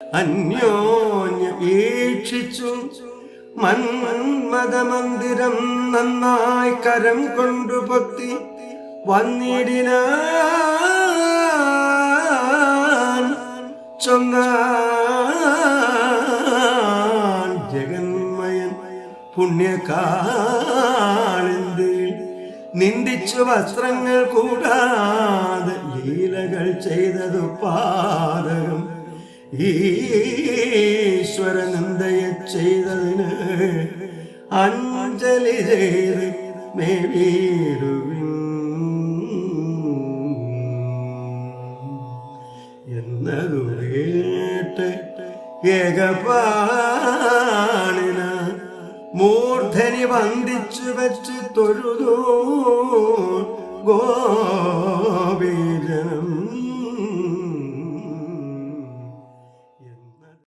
അന്യോന്യം ഈക്ഷിച്ചു മന്മദമന്ദിരം നന്നായി കരം കൊണ്ടു പൊത്തി വന്നിടിനാൻ ചൊന്നാൻ ജഗന്മയൻ പുണ്യകാളിന്തിൽ നിന്ദിച്ചു വസ്ത്രങ്ങൾ കൂടാതെ ലീലകൾ ചെയ്തതു പാതകം ഈശ്വരനന്ദയെ ചെയ്തതിന് അഞ്ജലി ചെയ്ത് മേവീടുവിൻ എന്നതു കേട്ട് ഏകപാണിന മൂർധനി വന്ദിച്ചു വെച്ച് തൊഴുതു ഗോപീജനം